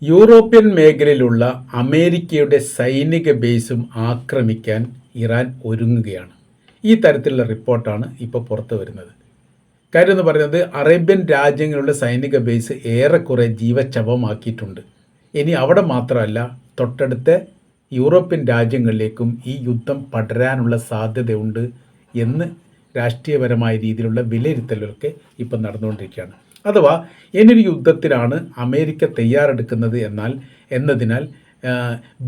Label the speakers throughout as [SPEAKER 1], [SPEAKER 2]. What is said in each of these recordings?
[SPEAKER 1] European മേഖലയിലുള്ള അമേരിക്കയുടെ സൈനിക ബേസും ആക്രമിക്കാൻ ഇറാൻ ഒരുങ്ങുകയാണ്. ഈ തരത്തിലുള്ള റിപ്പോർട്ടാണ് ഇപ്പോൾ പുറത്തു വരുന്നത്. കാര്യം എന്ന് പറയുന്നത് അറേബ്യൻ രാജ്യങ്ങളുടെ സൈനിക ബേസ് ഏറെക്കുറെ ജീവച്ഛവമാക്കിയിട്ടുണ്ട്. ഇനി അവിടെ മാത്രമല്ല, തൊട്ടടുത്ത യൂറോപ്യൻ രാജ്യങ്ങളിലേക്കും ഈ യുദ്ധം പടരാനുള്ള സാധ്യതയുണ്ട് എന്ന് രാഷ്ട്രീയപരമായ രീതിയിലുള്ള വിലയിരുത്തലുകളൊക്കെ ഇപ്പം നടന്നുകൊണ്ടിരിക്കുകയാണ്. അഥവാ ഇനിയൊരു യുദ്ധത്തിനാണ് അമേരിക്ക തയ്യാറെടുക്കുന്നത് എന്നതിനാൽ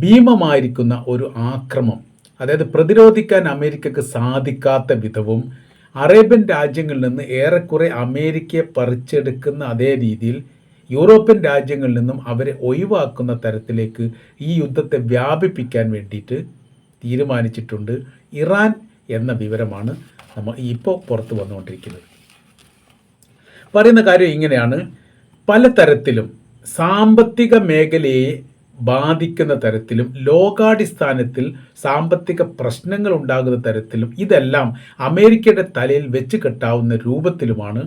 [SPEAKER 1] ഭീമമായിരിക്കുന്ന ഒരു ആക്രമം, അതായത് പ്രതിരോധിക്കാൻ അമേരിക്കക്ക് സാധിക്കാത്ത വിധവും അറേബ്യൻ രാജ്യങ്ങളിൽ നിന്ന് ഏറെക്കുറെ അമേരിക്കയെ പറിച്ചെടുക്കുന്ന അതേ രീതിയിൽ യൂറോപ്യൻ രാജ്യങ്ങളിൽ നിന്നും അവരെ ഒഴിവാക്കുന്ന തരത്തിലേക്ക് ഈ യുദ്ധത്തെ വ്യാപിപ്പിക്കാൻ വേണ്ടിയിട്ട് തീരുമാനിച്ചിട്ടുണ്ട് ഇറാൻ എന്ന വിവരമാണ് നമ്മൾ ഇപ്പോൾ പുറത്തു വന്നുകൊണ്ടിരിക്കുന്നത്. പറയുന്ന കാര്യം ഇങ്ങനെയാണ്: പലതരത്തിലും സാമ്പത്തിക മേഖലയെ ബാധിക്കുന്ന തരത്തിലും ലോകാടിസ്ഥാനത്തിൽ സാമ്പത്തിക പ്രശ്നങ്ങൾ ഉണ്ടാകുന്ന തരത്തിലും ഇതെല്ലാം അമേരിക്കയുടെ തലയിൽ വെച്ച് കെട്ടാവുന്ന രൂപത്തിലുമാണ്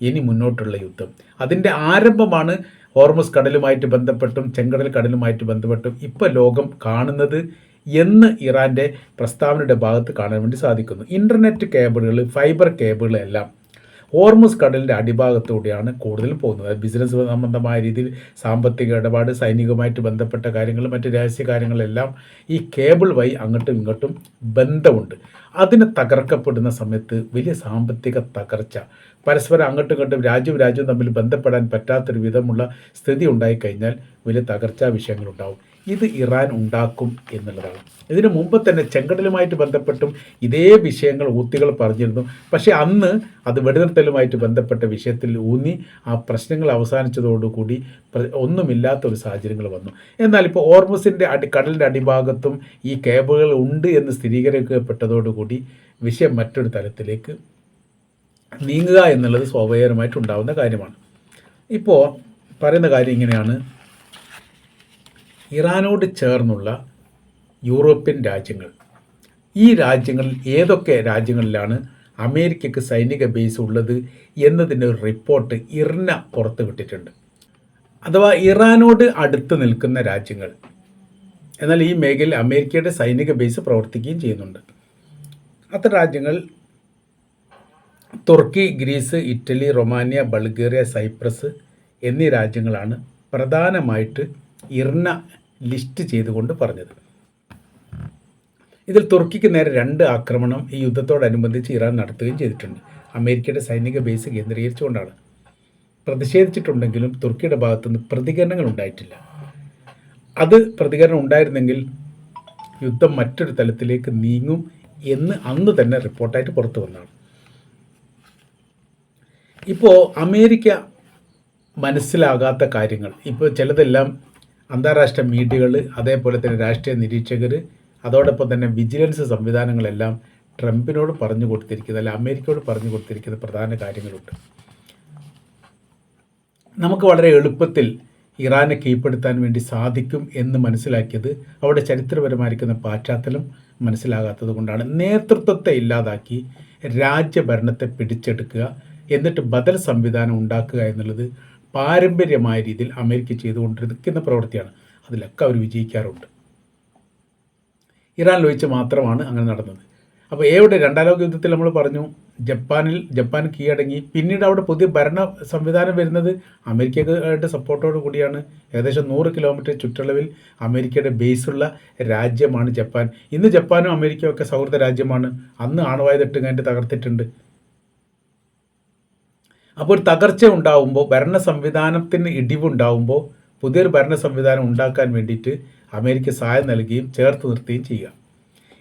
[SPEAKER 1] ഇനി മുന്നോട്ടുള്ള യുദ്ധം. അതിൻ്റെ ആരംഭമാണ് ഹോർമുസ് കടലുമായിട്ട് ബന്ധപ്പെട്ടും ചെങ്കടൽ കടലുമായിട്ട് ബന്ധപ്പെട്ടും ഇപ്പോൾ ലോകം കാണുന്നത് എന്ന് ഇറാൻ്റെ പ്രസ്താവനയുടെ ഭാഗത്ത് കാണാൻ വേണ്ടി സാധിക്കുന്നു. ഇൻ്റർനെറ്റ് കേബിളുകൾ, ഫൈബർ കേബിളുകൾ എല്ലാം ഹോർമുസ് കടലിൻ്റെ അടിഭാഗത്തൂടെയാണ് കൂടുതലും പോകുന്നത്. ബിസിനസ് സംബന്ധമായ രീതിയിൽ സാമ്പത്തിക ഇടപാട്, സൈനികമായിട്ട് ബന്ധപ്പെട്ട കാര്യങ്ങൾ, മറ്റ് രഹസ്യ കാര്യങ്ങളെല്ലാം ഈ കേബിൾ വഴി അങ്ങോട്ടും ഇങ്ങോട്ടും ബന്ധമുണ്ട്. അതിന് തകർക്കപ്പെടുന്ന സമയത്ത് വലിയ സാമ്പത്തിക തകർച്ച, പരസ്പരം അങ്ങോട്ടും ഇങ്ങോട്ടും രാജ്യവും തമ്മിൽ ബന്ധപ്പെടാൻ പറ്റാത്തൊരു വിധമുള്ള സ്ഥിതി ഉണ്ടായിക്കഴിഞ്ഞാൽ വലിയ തകർച്ചാ വിഷയങ്ങളുണ്ടാവും. ഇത് ഇറാൻ ഉണ്ടാക്കും എന്നുള്ളതാണ്. ഇതിനു മുമ്പ് തന്നെ ചെങ്കടലുമായിട്ട് ബന്ധപ്പെട്ടും ഇതേ വിഷയങ്ങൾ ഊത്തികൾ പറഞ്ഞിരുന്നു. പക്ഷേ അന്ന് അത് വെടിനിർത്തലുമായിട്ട് ബന്ധപ്പെട്ട വിഷയത്തിൽ ഊന്നി ആ പ്രശ്നങ്ങൾ അവസാനിച്ചതോടുകൂടി ഒന്നുമില്ലാത്തൊരു സാഹചര്യങ്ങൾ വന്നു. എന്നാൽ ഇപ്പോൾ ഹോർമുസിൻ്റെ കടലിൻ്റെ അടിഭാഗത്തും ഈ കേബിളുകൾ ഉണ്ട് എന്ന് സ്ഥിരീകരിക്കപ്പെട്ടതോടുകൂടി വിഷയം മറ്റൊരു തലത്തിലേക്ക് നീങ്ങുക എന്നുള്ളത് സ്വാഭാവികമായിട്ടുണ്ടാകുന്ന കാര്യമാണ്. ഇപ്പോൾ പറയുന്ന കാര്യം ഇങ്ങനെയാണ്: ഇറാനോട് ചേർന്നുള്ള യൂറോപ്യൻ രാജ്യങ്ങൾ, ഈ രാജ്യങ്ങളിൽ ഏതൊക്കെ രാജ്യങ്ങളിലാണ് അമേരിക്കയ്ക്ക് സൈനിക ബേസ് ഉള്ളത് എന്നതിൻ്റെ ഒരു റിപ്പോർട്ട് ഇർന പുറത്ത് വിട്ടിട്ടുണ്ട്. അഥവാ ഇറാനോട് അടുത്ത് നിൽക്കുന്ന രാജ്യങ്ങൾ, എന്നാൽ ഈ മേഖലയിൽ അമേരിക്കയുടെ സൈനിക ബേസ് പ്രവർത്തിക്കുകയും ചെയ്യുന്നുണ്ട്. അത്തരം രാജ്യങ്ങൾ തുർക്കി, Greece, Italy, Romania, Bulgaria, Cyprus എന്നീ രാജ്യങ്ങളാണ് പ്രധാനമായിട്ട് ഇർന ലിസ്റ്റ് ചെയ്തുകൊണ്ട് പറഞ്ഞത്. ഇതിൽ തുർക്കിക്ക് നേരെ 2 ആക്രമണം ഈ യുദ്ധത്തോടനുബന്ധിച്ച് ഇറാൻ നടത്തുകയും ചെയ്തിട്ടുണ്ട്. അമേരിക്കയുടെ സൈനിക ബേസ് കേന്ദ്രീകരിച്ചുകൊണ്ടാണ്. പ്രതിഷേധിച്ചിട്ടുണ്ടെങ്കിലും തുർക്കിയുടെ ഭാഗത്തുനിന്ന് പ്രതികരണങ്ങൾ ഉണ്ടായിട്ടില്ല. അത് പ്രതികരണം ഉണ്ടായിരുന്നെങ്കിൽ യുദ്ധം മറ്റൊരു തലത്തിലേക്ക് നീങ്ങും എന്ന് അന്ന് തന്നെ റിപ്പോർട്ടായിട്ട് പുറത്തു വന്നതാണ്. ഇപ്പോൾ അമേരിക്ക മനസ്സിലാകാത്ത കാര്യങ്ങൾ, ഇപ്പോൾ ചിലതെല്ലാം അന്താരാഷ്ട്ര മീഡിയകൾ, അതേപോലെ തന്നെ രാഷ്ട്രീയ നിരീക്ഷകർ, അതോടൊപ്പം തന്നെ വിജിലൻസ് സംവിധാനങ്ങളെല്ലാം ട്രംപിനോട് പറഞ്ഞു കൊടുത്തിരിക്കുന്നത്, അല്ല അമേരിക്കയോട് പറഞ്ഞു കൊടുത്തിരിക്കുന്ന പ്രധാന കാര്യങ്ങളുണ്ട്. നമുക്ക് വളരെ എളുപ്പത്തിൽ ഇറാനെ കീഴ്പ്പെടുത്താൻ വേണ്ടി സാധിക്കും എന്ന് മനസ്സിലാക്കിയത് അവിടെ ചരിത്രപരമായിരിക്കുന്ന പശ്ചാത്തലം മനസ്സിലാകാത്തത് കൊണ്ടാണ്. നേതൃത്വത്തെ ഇല്ലാതാക്കി രാജ്യഭരണത്തെ പിടിച്ചെടുക്കുക, എന്നിട്ട് ബദൽ സംവിധാനം ഉണ്ടാക്കുക എന്നുള്ളത് പാരമ്പര്യമായ രീതിയിൽ അമേരിക്ക ചെയ്തുകൊണ്ടിരിക്കുന്ന പ്രവൃത്തിയാണ്. അതിലൊക്കെ അവർ വിജയിക്കാറുണ്ട്. ഇറാനിൽ വെച്ച് മാത്രമാണ് അങ്ങനെ നടന്നത്. അപ്പോൾ എവിടെ 2ാം ലോക യുദ്ധത്തിൽ നമ്മൾ പറഞ്ഞു ജപ്പാൻ കീഴടങ്ങി. പിന്നീട് അവിടെ പുതിയ ഭരണ സംവിധാനം വരുന്നത് അമേരിക്കയുടെ സപ്പോർട്ടോട് കൂടിയാണ്. ഏകദേശം 100 കിലോമീറ്റർ ചുറ്റളവിൽ അമേരിക്കയുടെ ബേസുള്ള രാജ്യമാണ് ജപ്പാൻ. ഇന്ന് ജപ്പാനും അമേരിക്കയും ഒക്കെ സൗഹൃദ രാജ്യമാണ്. അന്ന് ആണവായുധം കഴിഞ്ഞിട്ട് തകർത്തിട്ടുണ്ട്. അപ്പോൾ ഒരു തകർച്ച ഉണ്ടാകുമ്പോൾ, ഭരണ സംവിധാനത്തിന് ഇടിവുണ്ടാകുമ്പോൾ പുതിയൊരു ഭരണ സംവിധാനം ഉണ്ടാക്കാൻ വേണ്ടിയിട്ട് അമേരിക്ക സഹായം നൽകുകയും ചേർത്ത് നിർത്തുകയും ചെയ്യുക.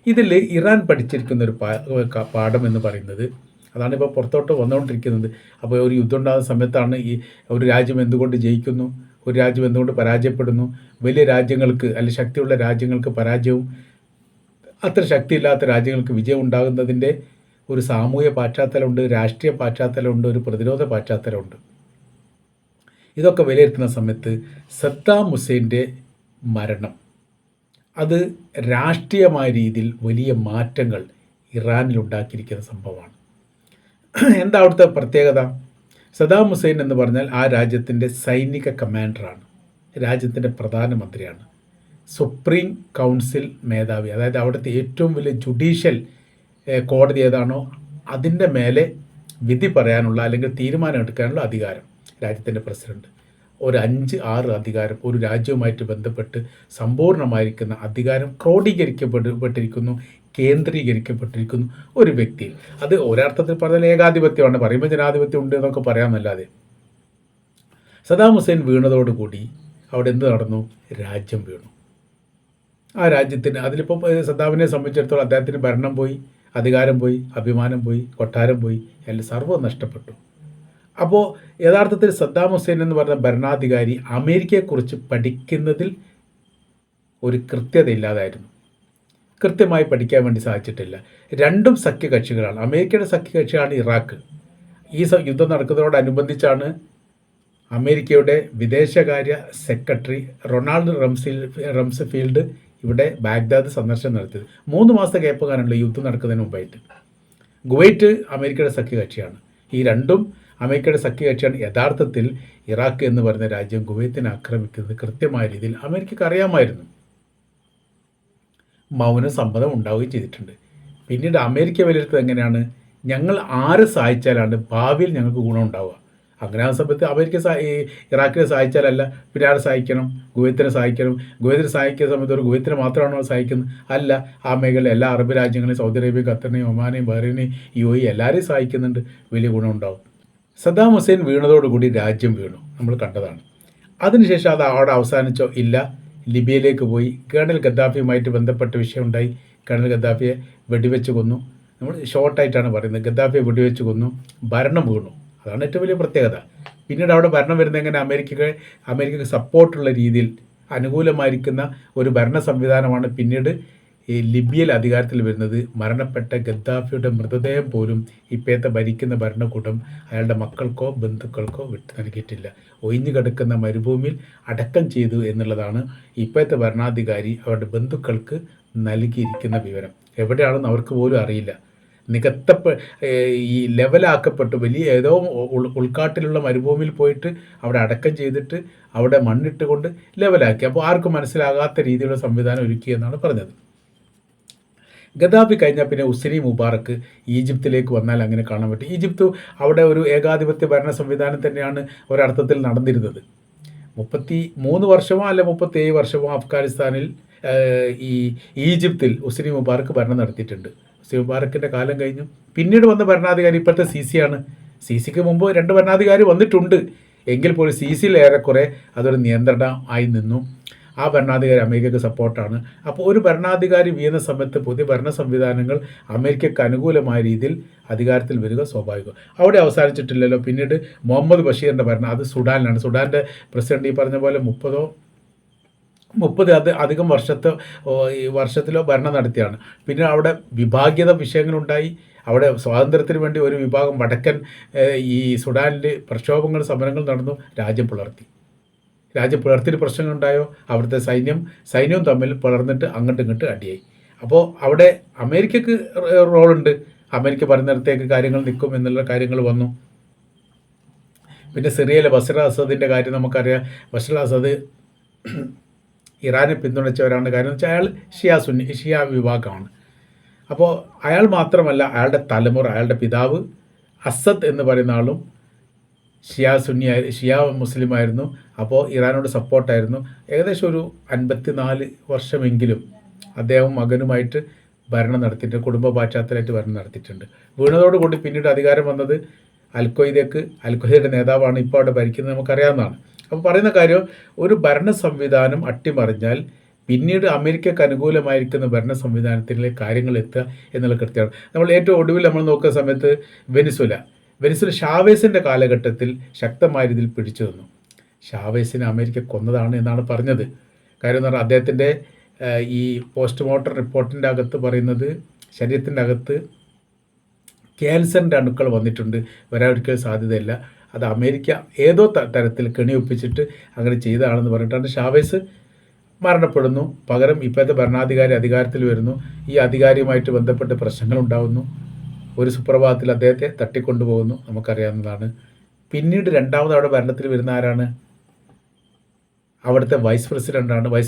[SPEAKER 1] ഇതിൽ ഇറാൻ പഠിച്ചിരിക്കുന്ന ഒരു പാഠം എന്ന് പറയുന്നത് അതാണ് ഇപ്പോൾ പുറത്തോട്ട് വന്നുകൊണ്ടിരിക്കുന്നത്. അപ്പോൾ ഒരു യുദ്ധം ഉണ്ടാകുന്ന സമയത്താണ് ഈ ഒരു രാജ്യം എന്തുകൊണ്ട് ജയിക്കുന്നു, ഒരു രാജ്യം എന്തുകൊണ്ട് പരാജയപ്പെടുന്നു, വലിയ രാജ്യങ്ങൾക്ക് അല്ലെങ്കിൽ ശക്തിയുള്ള രാജ്യങ്ങൾക്ക് പരാജയവും അത്ര ശക്തിയില്ലാത്ത രാജ്യങ്ങൾക്ക് വിജയം ഉണ്ടാകുന്നതിൻ്റെ ഒരു സാമൂഹ്യ പശ്ചാത്തലമുണ്ട്, രാഷ്ട്രീയ പശ്ചാത്തലമുണ്ട്, ഒരു പ്രതിരോധ പശ്ചാത്തലമുണ്ട്. ഇതൊക്കെ വിലയിരുത്തുന്ന സമയത്ത് സദ്ദാം ഹുസൈൻ്റെ മരണം അത് രാഷ്ട്രീയമായ രീതിയിൽ വലിയ മാറ്റങ്ങൾ ഇറാനിലുണ്ടാക്കിയിരിക്കുന്ന സംഭവമാണ്. എന്താ അവിടുത്തെ പ്രത്യേകത? സദ്ദാം ഹുസൈൻ എന്ന് പറഞ്ഞാൽ ആ രാജ്യത്തിൻ്റെ സൈനിക കമാൻഡറാണ്. രാജ്യത്തിൻ്റെ പ്രധാനമന്ത്രിയാണ്. സുപ്രീം കൗൺസിൽ മേധാവി, അതായത് അവിടുത്തെ ഏറ്റവും വലിയ ജുഡീഷ്യൽ കോടതി ഏതാണോ അതിൻ്റെ മേലെ വിധി പറയാനുള്ള അല്ലെങ്കിൽ തീരുമാനം എടുക്കാനുള്ള അധികാരം രാജ്യത്തിൻ്റെ പ്രസിഡന്റ്. ഒരു 5-6 അധികാരം ഒരു രാജ്യവുമായിട്ട് ബന്ധപ്പെട്ട് സമ്പൂർണ്ണമായിരിക്കുന്ന അധികാരം ക്രോഡീകരിക്കപ്പെട്ടിരിക്കുന്നു, കേന്ദ്രീകരിക്കപ്പെട്ടിരിക്കുന്നു ഒരു വ്യക്തി. അത് ഒരർത്ഥത്തിൽ പറഞ്ഞാൽ ഏകാധിപത്യമാണ്, പറയുമ്പോൾ ജനാധിപത്യം ഉണ്ട് എന്നൊക്കെ പറയാമെന്നല്ലാതെ. സദാം ഹുസൈൻ വീണതോടുകൂടി അവിടെ എന്ത് നടന്നു? രാജ്യം വീണു. ആ രാജ്യത്തിന് അതിലിപ്പോൾ സദ്ദാമിനെ സംബന്ധിച്ചിടത്തോളം അദ്ദേഹത്തിന് ഭരണം പോയി, അധികാരം പോയി, അഭിമാനം പോയി, കൊട്ടാരം പോയി, എല്ലാം സർവ്വം നഷ്ടപ്പെട്ടു. അപ്പോൾ യഥാർത്ഥത്തിൽ സദ്ദാം ഹുസൈൻ എന്ന് പറഞ്ഞ ഭരണാധികാരി അമേരിക്കയെക്കുറിച്ച് പഠിക്കുന്നതിൽ ഒരു കൃത്യതയില്ലാതായിരുന്നു. കൃത്യമായി പഠിക്കാൻ വേണ്ടി സാധിച്ചിട്ടില്ല. രണ്ടും സഖ്യകക്ഷികളാണ്. അമേരിക്കയുടെ സഖ്യകക്ഷിയാണ് ഇറാഖ്. ഈ യുദ്ധം നടക്കുന്നതോടനുബന്ധിച്ചാണ് അമേരിക്കയുടെ വിദേശകാര്യ സെക്രട്ടറി റൊണാൾഡ് റംസ്ഫീൽഡ് ഇവിടെ ബാഗ്ദാദ് സന്ദർശനം നടത്തിയത്. 3 മാസത്തെ ഗ്യാപ്പുകാരാണല്ലോ യുദ്ധം നടക്കുന്നതിന് മുമ്പായിട്ട്. കുവൈറ്റ് അമേരിക്കയുടെ സഖ്യകക്ഷിയാണ്. ഈ രണ്ടും അമേരിക്കയുടെ സഖ്യകക്ഷിയാണ്. യഥാർത്ഥത്തിൽ ഇറാഖ് എന്ന് പറയുന്ന രാജ്യം കുവൈത്തിനെ ആക്രമിക്കുന്നത് കൃത്യമായ രീതിയിൽ അമേരിക്കക്ക് അറിയാമായിരുന്നു. മൗന സമ്മതം ഉണ്ടാവുകയും ചെയ്തിട്ടുണ്ട്. പിന്നീട് അമേരിക്ക വിലയിരുത്തുന്നത് എങ്ങനെയാണ്? ഞങ്ങൾ ആരെ സഹായിച്ചാലാണ് ഭാവിയിൽ ഞങ്ങൾക്ക് ഗുണം ഉണ്ടാവുക. അങ്ങനെ ആ സമയത്ത് അമേരിക്ക ഇറാഖിനെ സഹായിച്ചാലല്ല പിന്നെ ആരെ സഹായിക്കണം? കുവൈത്തിനെ സഹായിക്കണം. കുവൈത്തിനെ സഹായിക്കുന്ന സമയത്ത് ഒരു കുവൈത്തിനെ മാത്രമാണോ സഹായിക്കുന്നത്? അല്ല, ആ മേഖലയിൽ എല്ലാ അറബ് രാജ്യങ്ങളെയും, സൗദി അറേബ്യ, ഖത്തറിനെയും, ഒമാനെയും, ബഹ്റൈനെയും, UAE എല്ലാവരെയും സഹായിക്കുന്നുണ്ട്. വലിയ ഗുണമുണ്ടാവും. സദ്ദാം ഹുസൈൻ വീണതോടുകൂടി രാജ്യം വീണു, നമ്മൾ കണ്ടതാണ്. അതിനുശേഷം അത് അവിടെ അവസാനിച്ചോ? ഇല്ല, ലിബിയയിലേക്ക് പോയി. കേണൽ ഗദ്ദാഫിയുമായിട്ട് ബന്ധപ്പെട്ട വിഷയമുണ്ടായി. കേണൽ ഗദ്ദാഫിയെ വെടിവെച്ച് കൊന്നു. നമ്മൾ ഷോർട്ടായിട്ടാണ് പറയുന്നത്. ഗദ്ദാഫിയെ വെടിവെച്ച് കൊന്നു, ഭരണം വീണു. അതാണ് ഏറ്റവും വലിയ പ്രത്യേകത. പിന്നീട് അവിടെ ഭരണം വരുന്നത് എങ്ങനെ? അമേരിക്കക്ക് സപ്പോർട്ടുള്ള രീതിയിൽ അനുകൂലമായിരിക്കുന്ന ഒരു ഭരണ സംവിധാനമാണ് പിന്നീട് ഈ ലിബിയയിൽ അധികാരത്തിൽ വരുന്നത്. മരണപ്പെട്ട ഗദ്ദാഫിയുടെ മൃതദേഹം പോലും ഇപ്പോഴത്തെ ഭരിക്കുന്ന ഭരണകൂടം അയാളുടെ മക്കൾക്കോ ബന്ധുക്കൾക്കോ വിട്ടു നൽകിയിട്ടില്ല. ഒഴിഞ്ഞു കിടക്കുന്ന മരുഭൂമിയിൽ അടക്കം ചെയ്തു എന്നുള്ളതാണ് ഇപ്പോഴത്തെ ഭരണാധികാരി അവരുടെ ബന്ധുക്കൾക്ക് നൽകിയിരിക്കുന്ന വിവരം. എവിടെയാണെന്ന് അവർക്ക് പോലും അറിയില്ല. ഈ ലെവലാക്കപ്പെട്ടു വലിയ ഏതോ ഉൾക്കാട്ടിലുള്ള മരുഭൂമിയിൽ പോയിട്ട് അവിടെ അടക്കം ചെയ്തിട്ട് അവിടെ മണ്ണിട്ട് കൊണ്ട് ലെവലാക്കി. അപ്പോൾ ആർക്കും മനസ്സിലാകാത്ത രീതിയിലുള്ള സംവിധാനം ഒരുക്കി എന്നാണ് പറഞ്ഞത്. ഗദ്ദാഫി കഴിഞ്ഞാൽ പിന്നെ ഹുസ്നി മുബാറക്ക് ഈജിപ്തിലേക്ക് വന്നാൽ അങ്ങനെ കാണാൻ പറ്റും. ഈജിപ്ത് അവിടെ ഒരു ഏകാധിപത്യ ഭരണ സംവിധാനം തന്നെയാണ് ഒരർത്ഥത്തിൽ നടന്നിരുന്നത്. 33 വർഷമോ അല്ല 37 വർഷമോ അഫ്ഗാനിസ്ഥാനിൽ ഈജിപ്തിൽ ഹുസ്നി മുബാറക്ക് ഭരണം നടത്തിയിട്ടുണ്ട്. ഹുസ്നി മുബാറക്കിൻ്റെ കാലം കഴിഞ്ഞു. പിന്നീട് വന്ന ഭരണാധികാരി ഇപ്പോഴത്തെ സിസിയാണ്. സിസിക്ക് മുമ്പ് 2 ഭരണാധികാരി വന്നിട്ടുണ്ട്. എങ്കിൽ പോലും സിസിയിൽ ഏറെക്കുറെ അതൊരു നിയന്ത്രണം ആയി നിന്നു. ആ ഭരണാധികാരി അമേരിക്കക്ക് സപ്പോർട്ടാണ്. അപ്പോൾ ഒരു ഭരണാധികാരി വീഴുന്ന സമയത്ത് പുതിയ ഭരണ സംവിധാനങ്ങൾ അമേരിക്കക്ക് അനുകൂലമായ രീതിയിൽ അധികാരത്തിൽ വരിക സ്വാഭാവികം. അവിടെ അവസാനിച്ചിട്ടില്ലല്ലോ. പിന്നീട് മുഹമ്മദ് ബഷീറിൻ്റെ ഭരണം, അത് സുഡാനിലാണ്. സുഡാൻ്റെ പ്രസിഡന്റ് ഈ പറഞ്ഞ പോലെ 30 അധികം വർഷത്തിലോ ഭരണം നടത്തിയാണ്. പിന്നെ അവിടെ വിഭാഗീയത വിഷയങ്ങളുണ്ടായി. അവിടെ സ്വാതന്ത്ര്യത്തിന് വേണ്ടി ഒരു വിഭാഗം വടക്കൻ ഈ സുഡാനിൽ പ്രക്ഷോഭങ്ങൾ, സമരങ്ങൾ നടന്നു. രാജ്യം പിളർത്തിന് പ്രശ്നങ്ങളുണ്ടായോ? അവിടുത്തെ സൈന്യവും തമ്മിൽ പിളർന്നിട്ട് അങ്ങോട്ടും ഇങ്ങോട്ട് അടിയായി. അപ്പോൾ അവിടെ അമേരിക്കക്ക് റോളുണ്ട്. അമേരിക്ക പറയുന്നിടത്തേക്ക് കാര്യങ്ങൾ നിൽക്കും എന്നുള്ള കാര്യങ്ങൾ വന്നു. പിന്നെ സിറിയയിലെ ബഷർ അസദിൻ്റെ കാര്യം നമുക്കറിയാം. ബഷർ അസദ് ഇറാനെ പിന്തുണച്ചവരാണ്. കാര്യം എന്ന് വെച്ചാൽ അയാൾ ഷിയ വിഭാഗമാണ്. അപ്പോൾ അയാൾ മാത്രമല്ല, അയാളുടെ തലമുറ, അയാളുടെ പിതാവ് അസദ് എന്ന് പറയുന്ന ആളും ഷിയ മുസ്ലിമായിരുന്നു. അപ്പോൾ ഇറാനോട് സപ്പോർട്ടായിരുന്നു. ഏകദേശം ഒരു 54 വർഷമെങ്കിലും അദ്ദേഹം മകനുമായിട്ട് ഭരണം നടത്തിയിട്ടുണ്ട്. കുടുംബ പശ്ചാത്തലമായിട്ട് ഭരണം നടത്തിയിട്ടുണ്ട്. വീണതോടുകൂടി പിന്നീട് അധികാരം വന്നത് അൽഖ്വയ്ദയുടെ നേതാവാണ് ഇപ്പോൾ അവിടെ ഭരിക്കുന്നത്, നമുക്കറിയാവുന്നതാണ്. അപ്പോൾ പറയുന്ന കാര്യം, ഒരു ഭരണ സംവിധാനം അട്ടിമറിഞ്ഞാൽ പിന്നീട് അമേരിക്കക്ക് അനുകൂലമായിരിക്കുന്ന ഭരണ സംവിധാനത്തിലെ കാര്യങ്ങൾ എത്തുക എന്നുള്ള കൃത്യമാണ്. നമ്മൾ ഏറ്റവും ഒടുവിൽ നമ്മൾ നോക്കുന്ന സമയത്ത് വെനിസ്വേല ഷാവേസിൻ്റെ കാലഘട്ടത്തിൽ ശക്തമായ രീതിയിൽ പിടിച്ചു നിന്നു. ഷാവേസിനെ അമേരിക്ക കൊന്നതാണ് എന്നാണ് പറഞ്ഞത്. കാര്യം എന്ന് പറഞ്ഞാൽ അദ്ദേഹത്തിൻ്റെ ഈ പോസ്റ്റ്മോർട്ടം റിപ്പോർട്ടിൻ്റെ അകത്ത് പറയുന്നത് ശരീരത്തിൻ്റെ അകത്ത് ക്യാൻസറിൻ്റെ അണുക്കൾ വന്നിട്ടുണ്ട്, വരാതിരിക്കാൻ സാധ്യതയില്ല. അത് അമേരിക്ക ഏതോ തരത്തിൽ കെണിയൊപ്പിച്ചിട്ട് അങ്ങനെ ചെയ്തതാണെന്ന് പറഞ്ഞിട്ടാണ് ഷാവേസ് മരണപ്പെടുന്നു. പകരം ഇപ്പോഴത്തെ ഭരണാധികാരി അധികാരത്തിൽ വരുന്നു. ഈ അധികാരിയുമായിട്ട് ബന്ധപ്പെട്ട് പ്രശ്നങ്ങളുണ്ടാകുന്നു. ഒരു സുപ്രഭാതത്തിൽ അദ്ദേഹത്തെ തട്ടിക്കൊണ്ടുപോകുന്നു, നമുക്കറിയാവുന്നതാണ്. പിന്നീട് രണ്ടാമത് അവിടെ ഭരണത്തിൽ വരുന്ന ആരാണ്? അവിടുത്തെ വൈസ്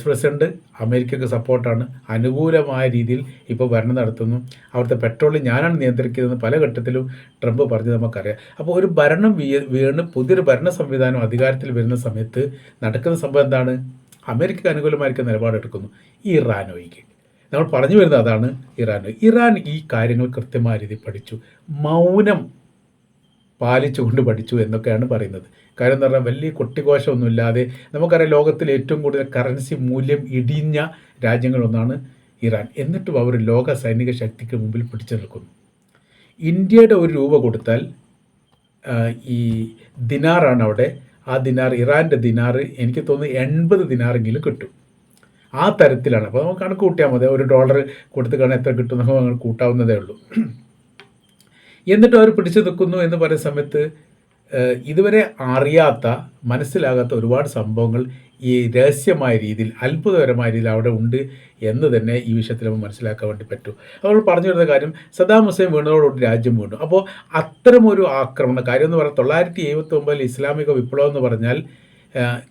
[SPEAKER 1] പ്രസിഡന്റ് അമേരിക്കക്ക് സപ്പോർട്ടാണ്, അനുകൂലമായ രീതിയിൽ ഇപ്പോൾ ഭരണം നടത്തുന്നു. അവിടുത്തെ പെട്രോളിയം ഞാനാണ് നിയന്ത്രിക്കുന്നതെന്ന് പല ഘട്ടത്തിലും ട്രംപ് പറഞ്ഞ് നമുക്കറിയാം. അപ്പോൾ ഒരു ഭരണം വീണ് പുതിയൊരു ഭരണ സംവിധാനം അധികാരത്തിൽ വരുന്ന സമയത്ത് നടക്കുന്ന സംഭവം എന്താണ്? അമേരിക്കക്ക് അനുകൂലമായിരിക്കുന്ന നിലപാടെടുക്കുന്നു. ഇറാൻ ഒഴികെ നമ്മൾ പറഞ്ഞു വരുന്നത് അതാണ്. ഇറാൻ ഈ കാര്യങ്ങൾ കൃത്യമായ രീതിയിൽ പഠിച്ചു, മൗനം പാലിച്ചുകൊണ്ട് പഠിച്ചു എന്നൊക്കെയാണ് പറയുന്നത്. കാര്യം എന്ന് പറഞ്ഞാൽ വലിയ കൊട്ടിഘോഷമൊന്നുമില്ലാതെ നമുക്കറിയാം ലോകത്തിൽ ഏറ്റവും കൂടുതൽ കറൻസി മൂല്യം ഇടിഞ്ഞ രാജ്യങ്ങളൊന്നാണ് ഇറാൻ. എന്നിട്ടും അവർ ലോക സൈനിക ശക്തിക്ക് മുമ്പിൽ പിടിച്ചു നിൽക്കുന്നു. ഇന്ത്യയുടെ ₹1 കൊടുത്താൽ ഈ ദിനാറാണ് അവിടെ, ആ ദിനാർ ഇറാൻ്റെ ദിനാർ എനിക്ക് തോന്നുന്നു 80 ദിനാറെങ്കിലും കിട്ടും. ആ തരത്തിലാണ്. അപ്പോൾ നമുക്ക് കണക്ക് കൂട്ടിയാൽ മതി, $1 കൊടുത്ത് കാണാൻ എത്ര കിട്ടും നമുക്ക് കൂട്ടാവുന്നതേ ഉള്ളൂ. എന്നിട്ട് അവർ പിടിച്ചു നിൽക്കുന്നു എന്ന് പറയുന്ന സമയത്ത് ഇതുവരെ അറിയാത്ത മനസ്സിലാകാത്ത ഒരുപാട് സംഭവങ്ങൾ ഈ രഹസ്യമായ രീതിയിൽ അത്ഭുതകരമായ രീതിയിൽ അവിടെ ഉണ്ട് എന്ന് തന്നെ ഈ വിഷയത്തിൽ നമുക്ക് മനസ്സിലാക്കാൻ വേണ്ടി പറ്റും. നമ്മൾ പറഞ്ഞു വരുന്ന കാര്യം, സദ്ദാം ഹുസൈൻ വീണതോടുകൂടി രാജ്യം വീണു. അപ്പോൾ അത്തരമൊരു ആക്രമണം കാര്യം എന്ന് പറഞ്ഞാൽ 1979 ഇസ്ലാമിക വിപ്ലവം എന്ന് പറഞ്ഞാൽ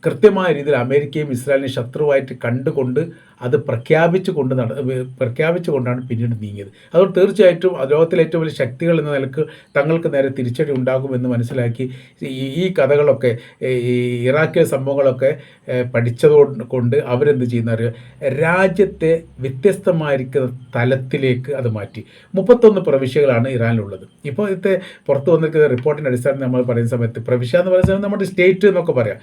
[SPEAKER 1] കൃത്യമായ രീതിയിൽ അമേരിക്കയും ഇസ്രായേലിനെ ശത്രുവായിട്ട് കണ്ടുകൊണ്ട് അത് പ്രഖ്യാപിച്ചുകൊണ്ടാണ് പിന്നീട് നീങ്ങിയത്. അതുകൊണ്ട് തീർച്ചയായിട്ടും ലോകത്തിലെ ഏറ്റവും വലിയ ശക്തികൾ എന്ന നിലക്ക് തങ്ങൾക്ക് നേരെ തിരിച്ചടി ഉണ്ടാകുമെന്ന് മനസ്സിലാക്കി ഈ കഥകളൊക്കെ, ഈ ഇറാഖിലെ സംഭവങ്ങളൊക്കെ പഠിച്ചതുകൊണ്ട് അവരെന്ത് ചെയ്യുന്ന രാജ്യത്തെ വ്യത്യസ്തമായിരിക്കുന്ന തലത്തിലേക്ക് അത് മാറ്റി. 31 പ്രവിശ്യകളാണ് ഇറാനിലുള്ളത്. ഇപ്പോൾ ഇത്തെ പുറത്തു വന്നിരിക്കുന്ന റിപ്പോർട്ടിൻ്റെ അടിസ്ഥാനത്തിൽ നമ്മൾ പറയുന്ന സമയത്ത് പ്രവിശ്യ എന്ന് പറയുന്ന സമയത്ത് നമ്മുടെ സ്റ്റേറ്റ് എന്നൊക്കെ പറയാം.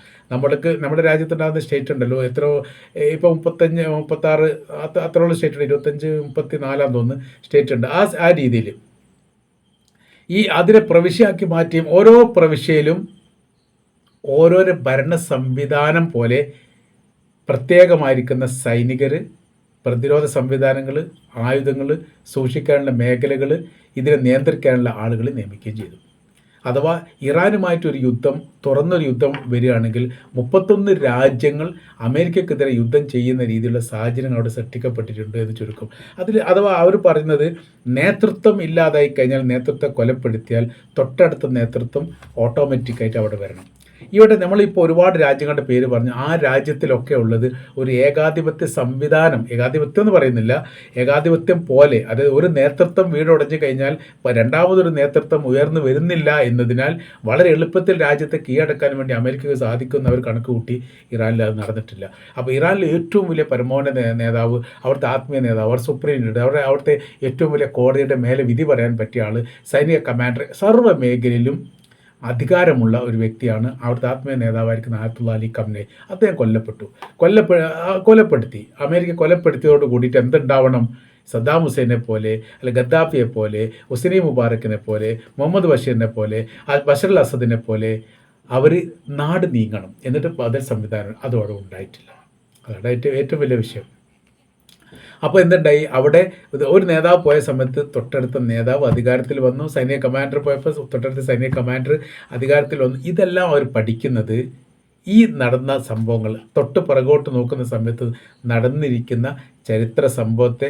[SPEAKER 1] നമ്മുടെ രാജ്യത്തുണ്ടാകുന്ന സ്റ്റേറ്റ് ഉണ്ടല്ലോ, എത്രയോ ഇപ്പോൾ 35, 36 അത്രയുള്ള സ്റ്റേറ്റ് ഉണ്ട്, 25, 34 തോന്നുന്നു സ്റ്റേറ്റ് ഉണ്ട്. ആ രീതിയിൽ അതിനെ പ്രവിശ്യയാക്കി മാറ്റിയും ഓരോ പ്രവിശ്യയിലും ഓരോരോ ഭരണ സംവിധാനം പോലെ പ്രത്യേകമായിരിക്കുന്ന സൈനികർ, പ്രതിരോധ സംവിധാനങ്ങൾ, ആയുധങ്ങൾ സൂക്ഷിക്കാനുള്ള മേഖലകൾ, ഇതിനെ നിയന്ത്രിക്കാനുള്ള ആളുകൾ നിയമിക്കുകയും ചെയ്തു. അഥവാ ഇറാനുമായിട്ടൊരു യുദ്ധം, തുറന്നൊരു യുദ്ധം വരികയാണെങ്കിൽ 31 രാജ്യങ്ങൾ അമേരിക്കക്കെതിരെ യുദ്ധം ചെയ്യുന്ന രീതിയിലുള്ള സാഹചര്യങ്ങൾ അവിടെ സൃഷ്ടിക്കപ്പെട്ടിട്ടുണ്ട് എന്ന് ചുരുക്കം. അഥവാ അവർ പറയുന്നത്, നേതൃത്വം ഇല്ലാതായി കഴിഞ്ഞാൽ, നേതൃത്വത്തെ കൊലപ്പെടുത്തിയാൽ തൊട്ടടുത്ത നേതൃത്വം ഓട്ടോമാറ്റിക്കായിട്ട് അവിടെ വരണം. ഇവിടെ നമ്മളിപ്പോൾ ഒരുപാട് രാജ്യങ്ങളുടെ പേര് പറഞ്ഞു. ആ രാജ്യത്തിലൊക്കെ ഉള്ളത് ഒരു ഏകാധിപത്യ സംവിധാനം, ഏകാധിപത്യം എന്ന് പറയുന്നില്ല, ഏകാധിപത്യം പോലെ, അതായത് ഒരു നേതൃത്വം വീടുടഞ്ഞു കഴിഞ്ഞാൽ രണ്ടാമതൊരു നേതൃത്വം ഉയർന്നു വരുന്നില്ല എന്നതിനാൽ വളരെ എളുപ്പത്തിൽ രാജ്യത്തെ കീഴടക്കാൻ വേണ്ടി അമേരിക്കക്ക് സാധിക്കുന്നവർ കണക്ക് കൂട്ടി ഇറാനിൽ അത് നടന്നിട്ടില്ല. അപ്പോൾ ഇറാനിലെ ഏറ്റവും വലിയ പരമോന്നത നേതാവ്, അവിടുത്തെ ആത്മീയ നേതാവ്, അവർ സുപ്രീം ലീഡർ, അവിടുത്തെ ഏറ്റവും വലിയ കോടതിയുടെ മേലെ വിധി പറയാൻ പറ്റിയ ആൾ, സൈനിക കമാൻഡർ, സർവ്വ മേഖലയിലും അധികാരമുള്ള ഒരു വ്യക്തിയാണ് അവിടുത്തെ ആത്മീയ നേതാവായിരിക്കുന്ന ആയത്തുള്ള അലി ഖംനേയി. അദ്ദേഹം കൊലപ്പെടുത്തി. അമേരിക്ക കൊലപ്പെടുത്തിയതോട് കൂടിയിട്ട് എന്തുണ്ടാവണം? സദ്ദാം ഹുസൈനെ പോലെ, അല്ലെ ഗദ്ദാഫിയെ പോലെ, ഹുസ്നി മുബാറക്കിനെ പോലെ, മുഹമ്മദ് ബഷീറിനെ പോലെ, ബഷർ അൽ അസദിനെ പോലെ അവർ നാട് നീങ്ങണം. എന്നിട്ട് ബദൽ സംവിധാനം അതോടെ ഉണ്ടായിട്ടില്ല. അതാണ് ഏറ്റവും വലിയ വിഷയം. അപ്പോൾ എന്തുണ്ടായി? അവിടെ ഒരു നേതാവ് പോയ സമയത്ത് തൊട്ടടുത്ത നേതാവ് അധികാരത്തിൽ വന്നു. സൈനിക കമാൻഡർ പോയപ്പോൾ തൊട്ടടുത്ത സൈനിക കമാൻഡർ അധികാരത്തിൽ വന്നു. ഇതെല്ലാം അവർ പഠിക്കുന്നത് ഈ നടന്ന സംഭവങ്ങൾ തൊട്ട് പുറകോട്ട് നോക്കുന്ന സമയത്ത് നടന്നിരിക്കുന്ന ചരിത്ര സംഭവത്തെ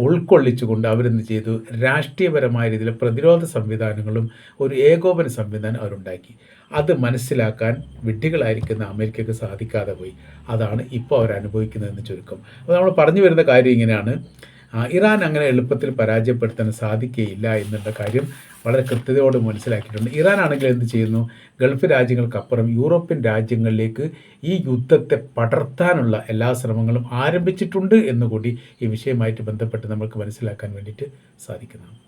[SPEAKER 1] ഉൾക്കൊള്ളിച്ചുകൊണ്ട് അവരെന്ത് ചെയ്തു? രാഷ്ട്രീയപരമായ രീതിയിൽ പ്രതിരോധ സംവിധാനങ്ങളും ഒരു ഏകോപന സംവിധാനം അവരുണ്ടാക്കി. അത് മനസ്സിലാക്കാൻ വിഡ്ഢികളായിരിക്കുന്ന അമേരിക്കക്ക് സാധിക്കാതെ പോയി. അതാണ് ഇപ്പോൾ അവരനുഭവിക്കുന്നതെന്ന് ചുരുക്കം. അപ്പോൾ നമ്മൾ പറഞ്ഞു വരുന്ന കാര്യം ഇങ്ങനെയാണ്, ഇറാൻ അങ്ങനെ എളുപ്പത്തിൽ പരാജയപ്പെടുത്താൻ സാധിക്കുകയില്ല എന്നുള്ള കാര്യം വളരെ കൃത്യതയോട് മനസ്സിലാക്കിയിട്ടുണ്ട്. ഇറാൻ ആണെങ്കിൽ എന്ത് ചെയ്യുന്നു? ഗൾഫ് രാജ്യങ്ങൾക്കപ്പുറം യൂറോപ്യൻ രാജ്യങ്ങളിലേക്ക് ഈ യുദ്ധത്തെ പടർത്താനുള്ള എല്ലാ ശ്രമങ്ങളും ആരംഭിച്ചിട്ടുണ്ട് എന്നുകൂടി ഈ വിഷയമായിട്ട് ബന്ധപ്പെട്ട് നമുക്ക് മനസ്സിലാക്കാൻ വേണ്ടിയിട്ട് സാധിക്കുന്നതാണ്.